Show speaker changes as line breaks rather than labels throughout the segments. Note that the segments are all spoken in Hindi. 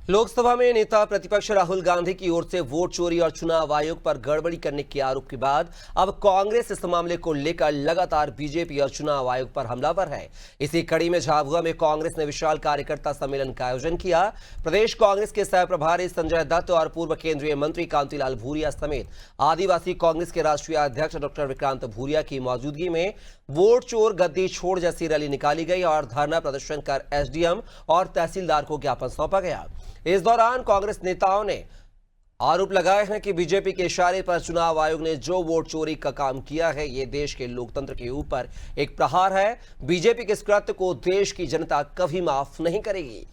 लोकसभा में नेता प्रतिपक्ष राहुल गांधी की ओर से वोट चोरी और चुनाव आयोग पर गड़बड़ी करने के आरोप के बाद अब कांग्रेस इस मामले को लेकर लगातार बीजेपी और चुनाव आयोग पर हमलावर है। इसी कड़ी में झाबुआ में कांग्रेस ने विशाल कार्यकर्ता सम्मेलन का आयोजन किया। प्रदेश कांग्रेस के सह प्रभारी संजय दत्त और पूर्व केंद्रीय मंत्री कांतिलाल भूरिया समेत आदिवासी कांग्रेस के राष्ट्रीय अध्यक्ष डॉक्टर विक्रांत भूरिया की मौजूदगी में वोट चोर गद्दी छोड़ जैसी रैली निकाली गई और धरना प्रदर्शन कर एसडीएम और तहसीलदार को ज्ञापन सौंपा गया। इस दौरान कांग्रेस नेताओं ने आरोप लगाए हैं कि बीजेपी के इशारे पर चुनाव आयोग ने जो वोट चोरी का काम किया है, ये देश के लोकतंत्र के ऊपर एक प्रहार है। बीजेपी के इस कृत्य को देश की जनता कभी माफ नहीं करेगी।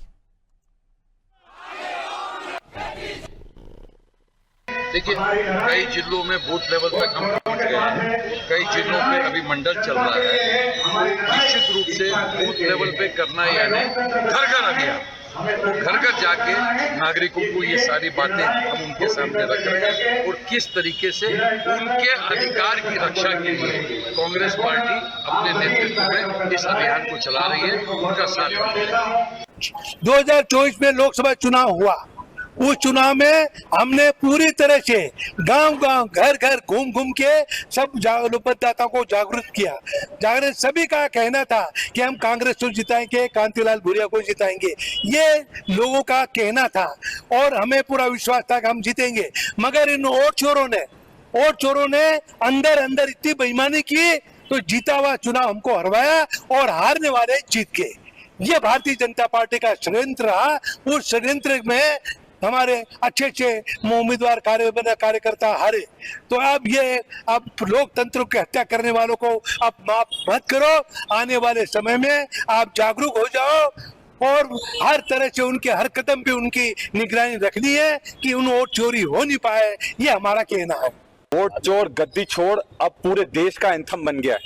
देखिए, कई जिलों में बूथ लेवल तक हम पहुंच गए हैं। कई जिलों पे अभी मंडल चल रहा है। निश्चित रूप से बूथ लेवल पे करना यानी घर घर अभियान, घर घर जाके नागरिकों को ये सारी बातें हम उनके सामने रख रहे हैं और किस तरीके से उनके अधिकार की रक्षा के लिए कांग्रेस पार्टी अपने नेतृत्व में इस अभियान को चला रही है। उनका साथ
2024 में लोकसभा चुनाव हुआ। उस चुनाव में हमने पूरी तरह से गांव-गांव, घर-घर घूम के सब मतदाताओं को जागरूक किया। सभी का कहना था कि हम कांग्रेस को जिताएंगे, कांतिलाल भूरिया को जिताएंगे। ये लोगों का कहना था और हमें पूरा विश्वास था कि हम जीतेंगे। मगर इन वोट चोरों ने अंदर इतनी बेईमानी की तो जीता हुआ चुनाव हमको हरवाया और हारने वाले जीत गए। ये भारतीय जनता पार्टी का षड्यंत्र रहा। उस षड्यंत्र में हमारे अच्छे उम्मीदवार कार्यकर्ता हारे। तो अब लोकतंत्र की हत्या करने वालों को अब माफ मत करो। आने वाले समय में आप जागरूक हो जाओ और हर तरह से उनके हर कदम पे उनकी निगरानी रखनी है कि उन वोट चोरी हो नहीं पाए। ये हमारा कहना है।
वोट चोर गद्दी छोड़ अब पूरे देश का एंथम बन गया है,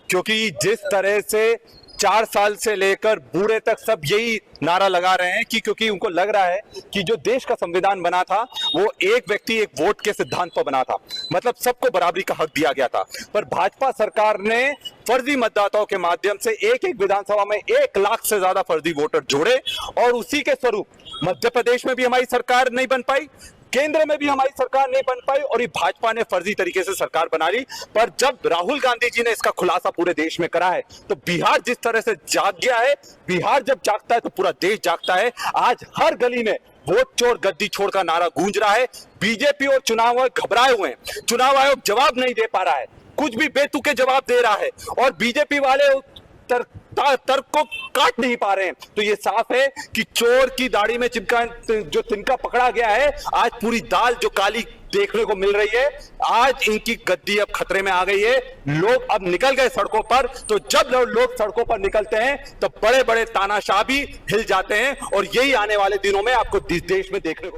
क्योंकि जिस तरह से 4 साल से लेकर बूढ़े तक सब यही नारा लगा रहे हैं कि क्योंकि उनको लग रहा है कि जो देश का संविधान बना था वो एक व्यक्ति एक वोट के सिद्धांत पर बना था, मतलब सबको बराबरी का हक दिया गया था। पर भाजपा सरकार ने फर्जी मतदाताओं के माध्यम से एक विधानसभा में 1 लाख से ज्यादा फर्जी वोटर जोड़े और उसी के स्वरूप मध्य प्रदेश में भी हमारी सरकार नहीं बन पाई, केंद्र में भी हमारी सरकार नहीं बन पाई और ये भाजपा ने फर्जी तरीके से सरकार बना ली। पर जब राहुल गांधी जी ने इसका खुलासा पूरे देश में करा है तो बिहार जिस तरह से जाग गया है, बिहार जब जागता है तो पूरा देश जागता है। आज हर गली में वोट चोर गद्दी छोड़ का नारा गूंज रहा है। बीजेपी और चुनाव आयोग घबराए हुए हैं। चुनाव आयोग जवाब नहीं दे पा रहा है, कुछ भी बेतुके जवाब दे रहा है और बीजेपी वाले तर्क को काट नहीं पा रहे हैं। तो ये साफ है कि चोर की दाढ़ी में जो तिनका पकड़ा गया है, आज पूरी दाल जो काली देखने को मिल रही है, आज इनकी गद्दी अब खतरे में आ गई है। लोग अब निकल गए सड़कों पर। तो जब लोग सड़कों पर निकलते हैं तो बड़े बड़े तानाशाह भी हिल जाते हैं और यही आने वाले दिनों में आपको देश में देखने को